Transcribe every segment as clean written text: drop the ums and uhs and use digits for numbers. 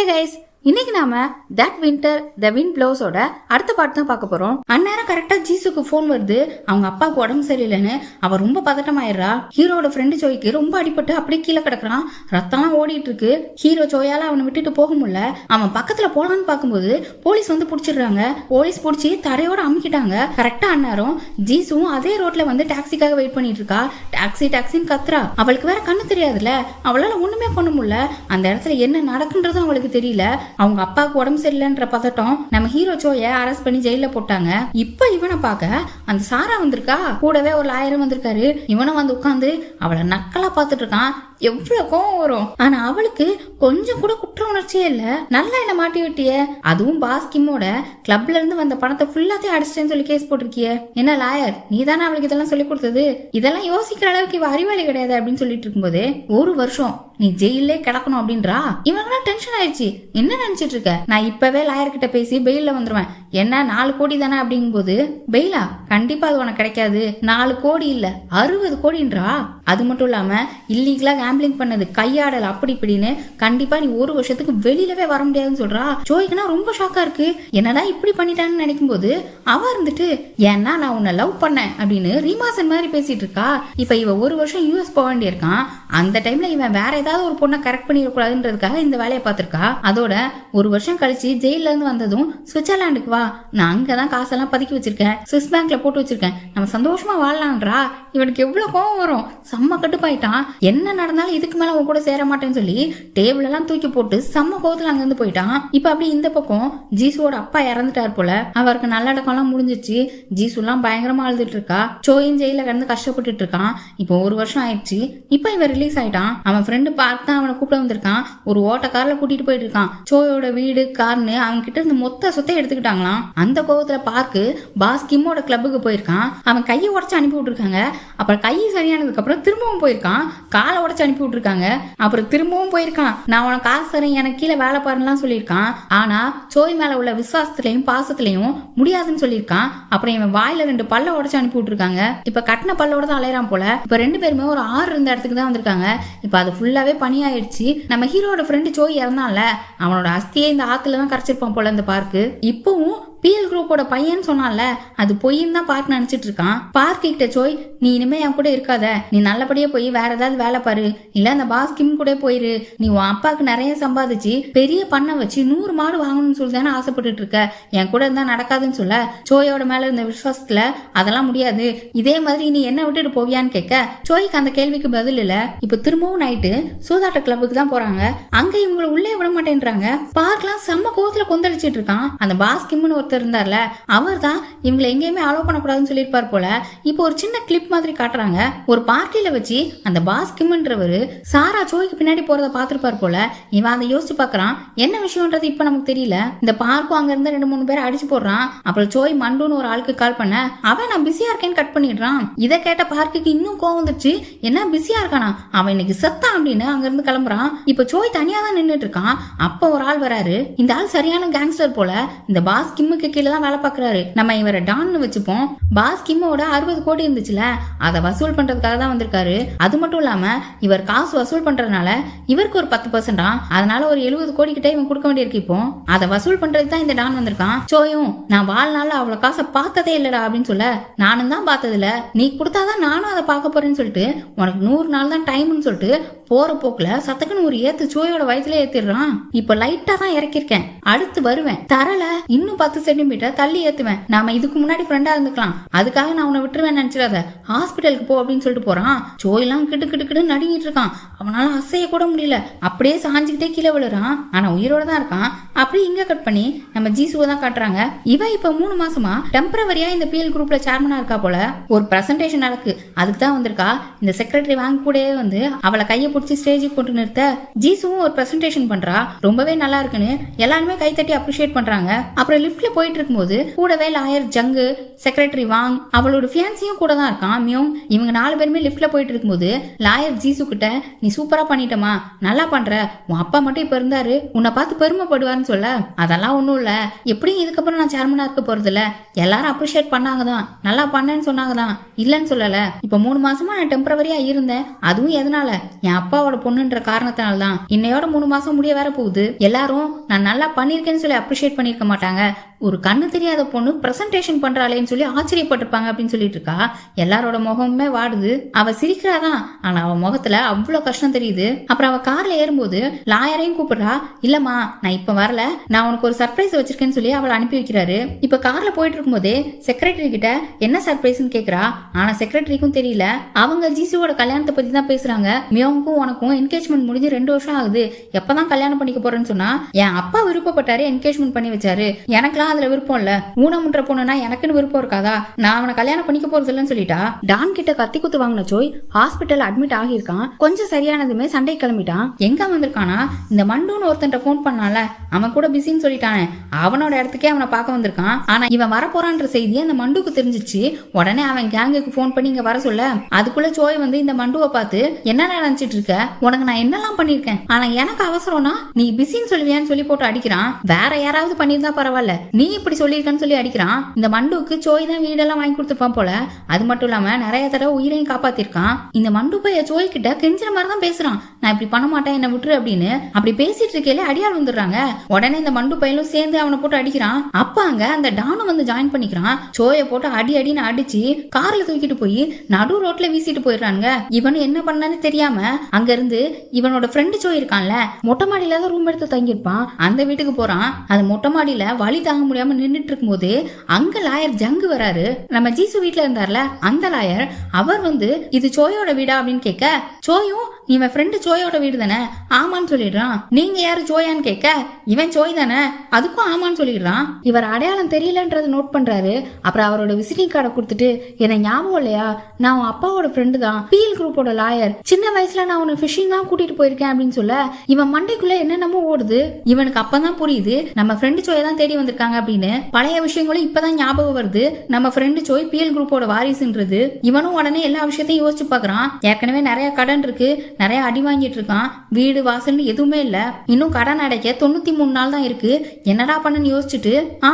Guys, இன்னைக்கு நாம that winter the wind ப்ளோஸோட அடுத்த பாட்டு தான் பார்க்க போறோம். அந்நேரம் கரெக்டா ஜீசுக்கு போன் வருது. அவங்க அப்பாவுக்கு உடம்பு சரியில்லைன்னு அவ ரொம்ப பதட்டமாயிடுறா. ஹீரோட ஃப்ரெண்டு ஜோய்க்கு ரொம்ப அடிபட்டு அப்படியே கீழே கிடக்குறான். ரத்தம்லாம் ஓடிட்டு இருக்கு. ஹீரோ ஜோயால அவனை விட்டுட்டு போக முடியல. அவன் பக்கத்துல போலான்னு பார்க்கும்போது போலீஸ் வந்து புடிச்சிடுறாங்க. போலீஸ் புடிச்சு தரையோட அமுக்கிட்டாங்க. கரெக்டா அந்நேரம் ஜீசுவும் அதே ரோட்ல வந்து டாக்ஸிக்காக வெயிட் பண்ணிட்டு இருக்கா. டாக்ஸின்னு கத்துறா. அவளுக்கு வேற கண்ணு தெரியாதுல, அவளால ஒண்ணுமே பண்ண முடியல. அந்த இடத்துல என்ன நடக்குன்றதும் அவளுக்கு தெரியல. அவங்க அப்பாவுக்கு உடம்பு சரியில்லைன்ற பதட்டம் நம்ம ஹீரோ ஜோயை அரெஸ்ட் பண்ணி ஜெயில போட்டாங்க. இப்ப இவனை பார்க்க அந்த சாரா வந்திருக்கா. கூடவே ஒரு லாயரும் வந்திருக்காரு. இவனும் வந்து உட்காந்து அவளை நக்கலா பாத்துட்டு இருக்கான். எவ்வளவு கோவம் வரும். ஆனா அவளுக்கு கொஞ்சம் கூட குற்ற உணர்ச்சியே இல்ல. நல்லா என்ன மாட்டி விட்டிய, அதுவும் பாஸ் கிம்மோட கிளப்ல இருந்து வந்த பணத்தை ஃபுல்லாத்தையும் அடிச்சிட்டேன்னு சொல்லி கேஸ் போட்டிருக்கிய. என்ன லாயர், நீ தானே அவளுக்கு இதெல்லாம் சொல்லி கொடுத்தது? இதெல்லாம் யோசிக்கிற அளவுக்கு இவ அறிவாளி கிடையாது அப்படின்னு சொல்லிட்டு இருக்கும்போது ஒரு வருஷம் நீ ஜெயிலே கிடக்கணும் அப்படின்றா. இவங்க டென்ஷன் ஆயிடுச்சு. என்ன நினைச்சிட்டு இருக்க, நான் இப்பவே லாயர் கிட்ட பேசி பெயில வந்துருவேன். என்ன 4 கோடி தானே அப்படிங்கும் போது, பெயிலா கண்டிப்பா அது உனக்கு கிடைக்காது. 4 கோடி இல்ல 60 கோடின்றா. அது மட்டும் இல்லாம இல்லீகலா கேம்பிளிங் பண்ணது, கையாடல் அப்படி இப்படின்னு கண்டிப்பா நீ 1 வருஷத்துக்கு வெளியிலவே வர முடியாதுன்னு சொல்றா. ஜோய்க்குனா ரொம்ப ஷாக்கா இருக்கு. என்னடா இப்படி பண்ணிட்டான்னு நினைக்கும் போது அவ இருந்துட்டு, ஏன்னா நான் உன்னை லவ் பண்ணேன் அப்படின்னு ரீமாசன் மாதிரி பேசிட்டு இருக்கா. இப்ப இவ 1 வருஷம் யூஎஸ் போக வேண்டியிருக்கான். அந்த டைம்ல இவன் வேற ஏதாவது ஒரு பொண்ணை கரெக்ட் பண்ணிடக்கூடாதுன்றதுக்காக இந்த வேலையை பார்த்திருக்கா. அதோட 1 வருஷம் கழிச்சு ஜெயில இருந்து வந்ததும் சுவிட்சர்லாண்டுக்கு வா, நான் அங்கதான் காசெல்லாம் பதுக்கி வச்சிருக்கேன், சுவிஸ் பேங்க்ல போட்டு வச்சிருக்கேன், நம்ம சந்தோஷமா வாழலான்றா. இவனுக்கு எவ்வளவு கோவம் வரும். செம்ம கட்டுப்பாயிட்டான். என்ன நடந்தாலும் இதுக்கு மேல உன் கூட சேர மாட்டேன்னு சொல்லி டேபிள் எல்லாம் தூக்கி போட்டு செம்ம கோவத்துல அங்க இருந்து போயிட்டான். இப்ப அப்படி இந்த பக்கம் ஜீசுவோட அப்பா இறந்துட்டார் போல. அவருக்கு நல்லடக்கம் எல்லாம் முடிஞ்சிச்சு. ஜீசு எல்லாம் பயங்கரமா அழுதுட்டு இருக்கா. சோயும் ஜெயில கிடந்து கஷ்டப்பட்டுட்டு இருக்கான். இப்போ 1 வருஷம் ஆயிடுச்சு. இப்ப இவன் ரிலீஸ் ஆயிட்டான். அவன் ஃப்ரெண்டு பார்க் தான் அவனை கூப்பிட வந்திருக்கான். ஒரு ஓட்ட கார்ல கூட்டிட்டு போயிட்டு இருக்கான். சோயோட வீடு கார்னு அவங்க கிட்ட இருந்து மொத்த சொத்தை எடுத்துக்கிட்டாங்களாம். அந்த கோவத்துல பார்க்கு பாஸ் கிம்மோட கிளப்புக்கு போயிருக்கான். அவன் கையை உடச்சு அனுப்பி விட்டுருக்காங்க. அப்புறம் கை சரியானதுக்கு அப்புறம் திரும்பவும் போயிருக்கான். காலை உடச்சு அனுப்பி விட்டுருக்காங்க. அப்புறம் திரும்பவும் போயிருக்கான். நான் உனக்கு காசு தரேன், எனக்கு கீழே வேலை பாருலாம் சொல்லியிருக்கான். ஆனா சோய் மேல உள்ள விசுவாசத்திலையும் பாசத்திலையும் முடியாதுன்னு சொல்லியிருக்கான். அப்புறம் இவன் வாயில 2 பல்ல உடச்சு அனுப்பி விட்டுருக்காங்க. இப்ப கட்டின பல்லோட தான் அலையறான் போல. இப்ப 2 பேருமே ஒரு 6 இருந்த இடத்துக்கு தான் வந்திருக்காங்க. இப்ப அது ஃபுல்லாவே பனியாயிடுச்சு. நம்ம ஹீரோட ஃப்ரெண்டு சோய் இறந்தான்ல, அவனோட அஸ்தியை இந்த ஆத்துல தான் கரைச்சிருப்பான் போல இந்த பார்க்கு. இப்பவும் பிஎல் குரூப்போட பையன் சொன்னால, அது பொய்ன்னு தான் பார்க் நினைச்சிட்டு இருக்கான். பார்க் கிட்ட சோய், நீ இனிமே என் கூட இருக்காத, நீ நல்லபடியா போய் வேற ஏதாவது வேலை பாரு, இல்ல அந்த பாஸ் கிம் கூட போயிரு. நீ உன் அப்பாவுக்கு நிறைய சம்பாதிச்சு பெரிய பண்ணை வச்சு 100 மாடு வாங்கணும்னு சொல்லி தானே ஆசைப்பட்டுட்டு இருக்க. என் கூட இருந்தா நடக்காதுன்னு சொல்ல சோயோட மேல இருந்த விசுவாசத்துல அதெல்லாம் முடியாது, இதே மாதிரி நீ என்ன விட்டுட்டு போவியான்னு கேட்க சோய்க்கு அந்த கேள்விக்கு பதில் இல்ல. இப்ப திரும்பவும் நைட்டு சூதாட்ட கிளப்புக்கு தான் போறாங்க. அங்க இவங்களை உள்ளே விட மாட்டேன்றாங்க. பார்க்லாம் செம்ம கோவத்துல கொந்தளிச்சிட்டு இருக்கான். அந்த பாஸ் கிம்னு ஒருத்தர் இருந்தார்ல, அவர் தான் இவங்களை எங்கேயுமே அலோவ் பண்ணக்கூடாதுன்னு சொல்லியிருப்பார் போல. இப்போ ஒரு சின்ன கிளிப் மாதிரி காட்டுறாங்க. ஒரு பார்ட்டியில வச்சு அந்த பாஸ் கிம்ன்றவரு சாரா சோய்க்கு பின்னாடி போறத பாத்துருப்பார் போல. இவன் அதை யோசிச்சு பாக்குறான். என்ன விஷயம்ன்றது இப்ப நமக்கு தெரியல. இந்த பார்க்கும் அங்க இருந்து 2-3 பேரை அடிச்சு போடுறான். அப்புறம் சோய் மண்டுன்னு ஒரு ஆளுக்கு கால் பண்ண, அவன் நான் பிஸியா இருக்கேன்னு கட் பண்ணிடுறான். இதை கேட்ட பார்க்குக்கு இன்னும் கோவம் வந்துச்சு. என்ன பிஸியா இருக்கானா, அவன் இன்னைக்கு செத்தான் அப்படின்னு அங்க இருந்து கிளம்புறான். இப்ப சோய் தனியா தான் நின்றுட்டு இருக்கான். அப்ப ஒரு ஆள் வராரு. இந்த ஆள் சரியான கேங்ஸ்டர் போல. இந்த பாஸ் கிம்முக்கு கீழே தான் வேலை பாக்குறாரு. நம்ம இவரை டான்னு வச்சுப்போம். பாஸ் கிம்மோட 60 கோடி இருந்துச்சுல, அதை வசூல் பண்றதுக்காக தான் வந்திருக்காரு. அது மட்டும் இல்லாம இவர் காசு வசூல் பண்றதுனால இவருக்கு ஒரு 10%, அதனால ஒரு 70 கோடி கிட்ட இவன் கொடுக்க வேண்டியிருக்கு. இப்போ அதை வசூல் பண்றதுக்கு தான் இந்த டான் வந்திருக்கான். சோயும், நான் வாழ்நாள் அவ்வளவு காசை பார்த்ததே இல்லடா அப்படின்னு சொல்ல, நானும் தான் பார்த்ததில்ல, நீ கொடுத்தாதான் நானும் அதை பார்க்க போறேன்னு சொல்லிட்டு உனக்கு 100 நாள் தான் டைம்னு சொல்லிட்டு போற போக்குல சத்தக்குன்னு ஒரு ஏத்து சோயோட வயிற்றுல ஏத்திடுறான். இப்ப லைட்டா தான் இறக்கிருக்கேன், அடுத்து வருவேன், தரல இன்னும் 10 சென்டிமீட்டர் தள்ளி ஏத்துவேன், நாம இதுக்கு முன்னாடி ஃப்ரெண்டா இருந்துக்கலாம், அதுக்காக நான் உன்னை விட்டுருவேன் நினைச்சிடாத, ஹாஸ்பிட்டலுக்கு போ அப்படின்னு சொல்லிட்டு போறான். சோயெல்லாம் கிட்டு நடுங்கிட்டு இருக்கான். அவனால அசைய கூட முடியல. அப்படியே சாஞ்சுக்கிட்டே கீழே விழுறான். ஆனா உயிரோட தான் இருக்கான். அப்படியே இங்க கட் பண்ணி நம்ம ஜீசுவை தான் காட்டுறாங்க. இவ இப்ப 3 மாசமா டெம்பரவரியா இந்த பிஎல் குரூப்ல சேர்மனா இருக்கா போல. ஒரு பிரசன்டேஷன் நடக்கு, அதுக்கு தான் வந்திருக்கா. இந்த செக்ரட்டரி வாங்க கூடவே வந்து அவளை கையை பிடிச்சி ஸ்டேஜுக்கு கொண்டு நிறுத்த ஜீசுவும் ஒரு பிரசன்டேஷன் பண்றா. ரொம்பவே நல்லா இருக்குன்னு எல்லாருமே கை தட்டி அப்ரிஷியேட் பண்றாங்க. அப்புறம் லிப்ட்ல போயிட்டு இருக்கும்போது கூடவே லாயர் ஜங்கு, செக்ரட்டரி வாங், அவளோட ஃபியான்சியும் கூட தான் இருக்கான் மியோங். இவங்க 4 பேருமே லிப்ட்ல போயிட்டு இருக்கும்போது லாயர் ஜீசு கிட்ட, நீ சூப்பரா பண்ணிட்டமா, நல்லா பண்ற, உன் அப்பா மட்டும் இப்ப இருந்தாரு உன்னை பார்த்து பெருமைப்படுவார்னு சொல்ல, அதெல்லாம் ஒண்ணும் இல்ல, எப்படியும் இதுக்கப்புறம் நான் சேர்மனா இருக்க போறது இல்ல, எல்லாரும் அப்ரிஷியேட் பண்ணாங்கதான், நல்லா பண்ணேன்னு சொன்னாங்கதான், இல்லன்னு சொல்லல. இப்ப 3 மாசமா நான் டெம்பரவரியா இருந்தேன். அதுவும் எதனால, என் அப்பாவோட பொண்ணுன்ற காரணத்தினால்தான் இன்னையோட 3 மாசம் முடிய வேற போகுது. எல்லாரும் நான் நல்லா பண்ணிருக்கேன்னு சொல்லி அப்ரிஷியேட் பண்ணிருக்க மாட்டாங்க. ஒரு கண்ணு தெரியாத பொண்ணு பிரசன்டேஷன் பண்றாளேன்னு சொல்லி ஆச்சரியப்பட்டிருப்பாங்க அப்படின்னு சொல்லிட்டு இருக்கா. எல்லாரோட முகமுமே வாடுது. அவ சிரிக்கிறாதான், ஆனா அவ முகத்துல அவ்வளவு கஷ்டம் தெரியுது. அப்புறம் அவ கார்ல ஏறும்போது லாயரையும் கூப்பிடுறா. இல்லம்மா நான் இப்ப வரல, நான் உனக்கு ஒரு சர்ப்ரைஸ் வச்சிருக்கேன்னு சொல்லி அவளை அனுப்பி வைக்கிறாரு. இப்ப கார்ல போயிட்டு இருக்கும் போதே செக்ரட்டரி கிட்ட என்ன சர்ப்ரைஸ்ன்னு கேக்குறா. ஆனா செக்ரட்டரிக்கும் தெரியல. அவங்க ஜிசுவோட கல்யாணத்தை பத்தி தான் பேசுறாங்க. மியோவுக்கும் உனக்கும் என்கேஜ்மெண்ட் முடிஞ்சு 2 வருஷம் ஆகுது, எப்பதான் கல்யாணம் பண்ணிக்க போறேன்னு சொன்னா, என் அப்பா விருப்பப்பட்டாரு என்கேஜ்மெண்ட் பண்ணி வச்சாரு, எனக்குலாம் அதுல விருப்பம் இல்ல, ஊனமுன்ற பொண்ணுனா எனக்குன்னு விருப்பம் இருக்காதா, நான் அவனை கல்யாணம் பண்ணிக்க போறது இல்லைன்னு சொல்லிட்டா. டான் கிட்ட கத்தி குத்து வாங்கின சோய் ஹாஸ்பிட்டல் அட்மிட் ஆகியிருக்கான். கொஞ்சம் சரியானதுமே சண்டை கிளம்பிட்டான். எங்க வந்திருக்கானா, இந்த மண்டுன்னு ஒருத்தன் போன் பண்ணால, அவன் கூட பிஸின்னு சொல்லிட்டானே, அவனோட இடத்துக்கே அவனை பார்க்க வந்திருக்கான். ஆனா இவன் வரப்போறான்ற செய்தி அந்த மண்டுக்கு தெரிஞ்சிச்சு. உடனே அவன் கேங்குக்கு போன் பண்ணி இங்க வர சொல்ல, அதுக்குள்ள சோய் வந்து இந்த மண்டுவை பார்த்து என்ன நினைச்சிட்டு இருக்க, உனக்கு நான் என்னெல்லாம் பண்ணிருக்கேன், ஆனா எனக்கு அவசரம்னா நீ பிஸின்னு சொல்லுவியான்னு சொல்லி போட்டு அடிக்கிறான். வேற யாராவது பண்ணிருந்தா பரவாயில்ல, நீ இப்படி சொல்லியிருக்கன்னு சொல்லி அடிக்கிறான். இந்த மண்டுக்கு சோய் தான் வீடெல்லாம் வாங்கி கொடுத்துருப்பான் போல. அது மட்டும் இல்லாம நிறைய தடவை உயிரையும் காப்பாத்திருக்கான். இந்த மண்டு பைய சோய் கிட்ட கெஞ்சிற மாதிரி தான் பேசுறான். நான் இப்படி பண்ண மாட்டேன், என்ன விட்டுரு அப்படின்னு. அப்படி பேசிட்டு இருக்கையில அடியாள் வந்துடுறாங்க. உடனே இந்த மண்டு பையலும் சேர்ந்து அவனை போட்டு அடிக்கிறான். அப்ப அங்க அந்த டானும் வந்து ஜாயின் பண்ணிக்கிறான். சோய போட்டு அடி அடின்னு அடிச்சு கார்ல தூக்கிட்டு போய் நடு ரோட்ல வீசிட்டு போயிடுறாங்க. இவனு என்ன பண்ணான்னு தெரியாம அங்க இருந்து இவனோட ஃப்ரெண்டு சோய் இருக்கான்ல, மொட்டை மாடியில தான் ரூம் எடுத்து தங்கியிருப்பான், அந்த வீட்டுக்கு போறான். அந்த மொட்டை மாடியில வலி தாங்க முடியாம நின்றுட்டு இருக்கும் போது அங்க லாயர் ஜங்கு வராரு. நம்ம ஜீசு வீட்டுல இருந்தார்ல அந்த லாயர், அவர் வந்து இது சோயோட வீடா அப்படின்னு கேட்க, சோயும் இவன் ஃப்ரெண்டு சோயோட வீடு தானே, ஆமான்னு சொல்லிடுறான். நீங்க யாரு சோயான்னு கேட்க, இவன் சோய் தானே, அதுக்கும் ஆமான்னு சொல்லிடுறான். இவர் அடையாளம் தெரியலன்றத நோட் பண்றாரு. அப்புறம் அவரோட விசிட்டிங் கார்டை கொடுத்துட்டு, எனக்கு ஞாபகம் இல்லையா, நான் உன் அப்பாவோட ஃப்ரெண்டு தான், பீல் குரூப்போட லாயர், சின்ன வயசுல நான் உன்னை ஃபிஷிங் தான் கூட்டிட்டு போயிருக்கேன் அப்படின்னு சொல்ல, இவன் மண்டைக்குள்ள என்னென்னமோ ஓடுது. இவனுக்கு அப்பதான் புரியுது நம்ம ஃப்ரெண்டு சோயை தான் தேடி வந்திருக்காங்க அப்படின்னு. பழைய விஷயங்களும் இப்பதான் ஞாபகம் வருது. நம்ம ஃப்ரெண்டு சோய் பீல் குரூப்போட வாரிசுன்றது. இவனும் உடனே எல்லா விஷயத்தையும் யோசிச்சு பாக்குறான். ஏற்கனவே நிறைய கடன் இருக்கு, நிறைய அடி வாங்கிட்டு இருக்கான், வீடு வாசல்னு எதுவுமே இல்ல, இன்னும் கடன் அடைக்க 93 நாள் தான் இருக்கு, என்னடா பண்ணன்னு யோசிச்சுட்டு,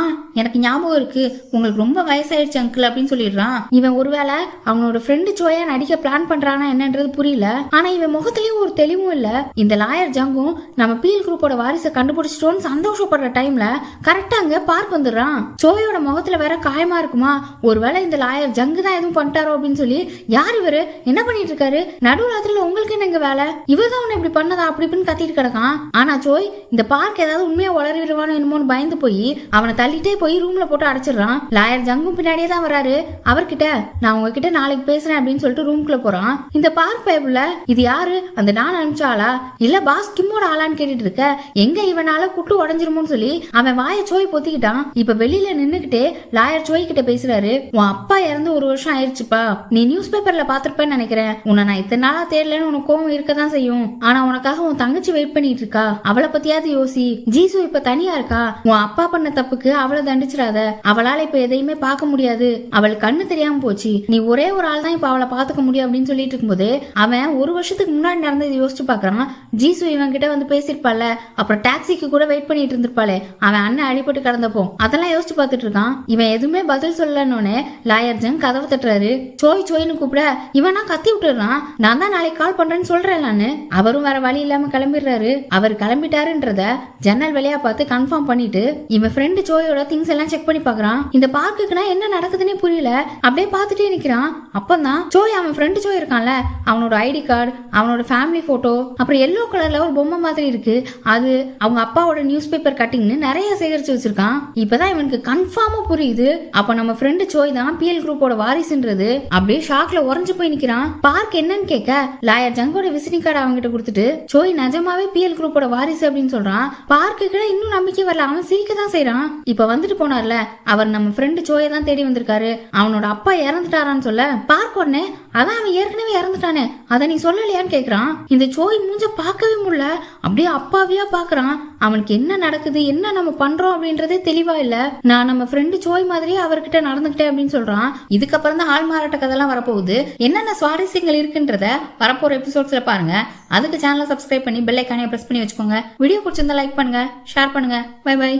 எனக்கு ஞாபகம் இருக்கு, உங்களுக்கு ரொம்ப வயசாயிடுச்சு அங்கிள் அப்படின்னு சொல்லிடுறான். இவன் ஒருவேளை அவனோட ஃப்ரெண்டு சோயா நடிக்க பிளான் பண்றானா என்னன்றது புரியல. ஆனா இவன் முகத்திலயும் ஒரு தெளிவும் இல்ல. இந்த லாயர் ஜங்கும் நம்ம பீல் குரூப்போட வாரிசை கண்டுபிடிச்சிட்டோன்னு சந்தோஷப்படுற டைம்ல கரெக்டா அங்க பார்க் வந்துடுறான். சோயோட முகத்துல வேற காயமா இருக்குமா, ஒருவேளை இந்த லாயர் ஜங்கு தான் எதுவும் பண்ணிட்டாரோ அப்படின்னு சொல்லி, யார் இவரு, என்ன பண்ணிட்டு இருக்காரு, நடுராத்திரில உங்களுக்கு என்ன வேலை, இவர்தான் உன்னை இப்படி பண்ணதா அப்படி இப்படின்னு கத்திட்டு கிடக்கான். ஆனா சோய் இந்த பார்க் ஏதாவது உண்மையா உளறிடுவானோ என்னமோன்னு பயந்து போய் அவனை தள்ளிட்டே போய் ரூம்ல போட்டு அடைச்சிடறான். லாயர் ஜங்கும் பின்னாடியே தான் வராரு. அவர்கிட்ட நான் உங்ககிட்ட நாளைக்கு பேசுறேன் அப்படின்னு சொல்லிட்டு ரூம்குள்ள போறான். இந்த பார்க் பைப்ல இது யாரு, அந்த டான் அனுப்பிச்சாளா இல்ல பாஸ் கிம்மோட ஆளான்னு கேட்டுட்டு இருக்க, எங்க இவனால குட்டு உடஞ்சிருமோன்னு சொல்லி அவன் வாயை சோய் பொத்திக்கிட்டான். இப்ப வெளியில நின்னுகிட்டே லாயர் சோய் கிட்ட பேசுறாரு. உன் அப்பா இறந்து 1 வருஷம் ஆயிடுச்சுப்பா, நீ நியூஸ் பேப்பர்ல பாத்திருப்பேன்னு நினைக்கிறேன், உன்னை நான் இத்தனை நாளா தேடலன்னு உனக்கு கோவம் இருக்கதான் செய்யும், ஆனா உனக்காக உன் தங்கச்சி வெயிட் பண்ணிட்டு இருக்கா, அவளை பத்தியாவது யோசி, ஜீசு இப்ப தனியா இருக்கா, உன் அப்பா பண்ண தப்புக்கு அவளை தண்டிச்சிடாத, அவளால இப்ப எதையுமே பார்க்க முடியாது, அவளுக்கு கண்ணு தெரியாம போச்சு, நீ ஒரே ஒரு ஆள் தான் இப்ப அவளை பாத்துக்க முடியும் அப்படின்னு சொல்லிட்டு இருக்கும்போது அவன் 1 வருஷத்துக்கு முன்னாடி நடந்தது யோசிச்சு பாக்குறான். ஜீசு இவன் கிட்ட வந்து பேசிருப்பால, அப்புறம் டாக்ஸிக்கு கூட வெயிட் பண்ணிட்டு இருந்திருப்பாளே, அவன் அண்ணன் அடிபட்டு கிடந்தப்போ அதெல்லாம் யோசிச்சு பாத்துட்டு இருக்கான். இவன் எதுவுமே பதில் சொல்லணும்னு லாயர் ஜங் கதவை தட்டுறாரு. சோய் சோய்னு கூப்பிட இவனா கத்தி விட்டுறான். நான் தான் நாளைக்கு கால் பண்றேன்னு சொல்றேன் நானு. அவரும் வேற வழி இல்லாம கிளம்பிடுறாரு. அவர் கிளம்பிட்டாருன்றத ஜன்னல் வழியா பார்த்து கன்ஃபார்ம் பண்ணிட்டு இவன் ஃப்ரெண்டு சோயோட திங்ஸ் எல்லாம் செக் பண்ணி பாக்குறான். இந்த பார்க்குக்குனா என்ன நடக்குதுன்னே புரியல, அப்படியே பார்த்துட்டே நிக்கிறான். அப்பதான் சோய் அவன் ஃப்ரெண்டு சோய் இருக்கான்ல, அவனோட ஐடி கார்டு, அவனோட ஃபேமிலி போட்டோ, அப்புறம் எல்லோ கலர்ல ஒரு பொம்மை மாதிரி இருக்கு, அது அவங்க அப்பாவோட நியூஸ் பேப்பர் கட்டிங்னு நிறைய சேகரிச்சு வச்சிருக்கான். இப்பதான் இவனுக்கு கன்ஃபார்மா புரியுது, அப்ப நம்ம ஃப்ரெண்டு சோய் தான் பிஎல் குரூப்போட வாரிசுன்றது. அப்படியே ஷாக்ல உறைஞ்சு போய் நிக்கிறான். பார்க் என்னன்னு கேட்க லாயர் ஜங்கோட விசிட்டிங் கார்டு அவங்க கிட்ட கொடுத்துட்டு, சோய் நிஜமாவே பிஎல் குரூப்போட வாரிசு அப்படின்னு சொல்றான். பார்க்கு கிட்ட இன்னும் நம்பிக்கை வரல, அவன் சிரிக்க தான் செய்யறான். இப்ப வந்துட்டு போனார்ல, அவர் நம்ம ஃப்ரெண்டு சோயை தான் தேடி வந்திருக்காரு, அவனோட அப்பா இறந்துட்டாரான்னு சொல்ல, பார்க் உடனே அதான் அவன் ஏற்கனவே இறந்துட்டானே, அதை நீ சொல்லலையான்னு கேக்குறான். இந்த சோய் மூஞ்ச பார்க்கவே முடியல, அப்படியே அப்பாவியா பாக்குறான். அவனுக்கு என்ன நடக்குது, என்ன நம்ம பண்றோம் அப்படின்றதே தெளிவா இல்ல. நான் நம்ம ஃப்ரெண்டு சோய் மாதிரியே அவர்கிட்ட நடந்துகிட்டேன் அப்படின்னு சொல்றான். இதுக்கப்புறம் தான் ஆள் மாறாட்ட கதெல்லாம் வரப்போகுது. என்னென்ன சுவாரஸ்யங்கள் இருக்குன்றத வரப்போற எபிசோட்ஸ்ல பாருங்க. அதுக்கு சேனலை சப்ஸ்கிரைப் பண்ணி பெல் ஐகானை பிரஸ் பண்ணி வச்சுக்கோங்க. வீடியோ பிடிச்சிருந்தா லைக் பண்ணுங்க, ஷேர் பண்ணுங்க. Bye by.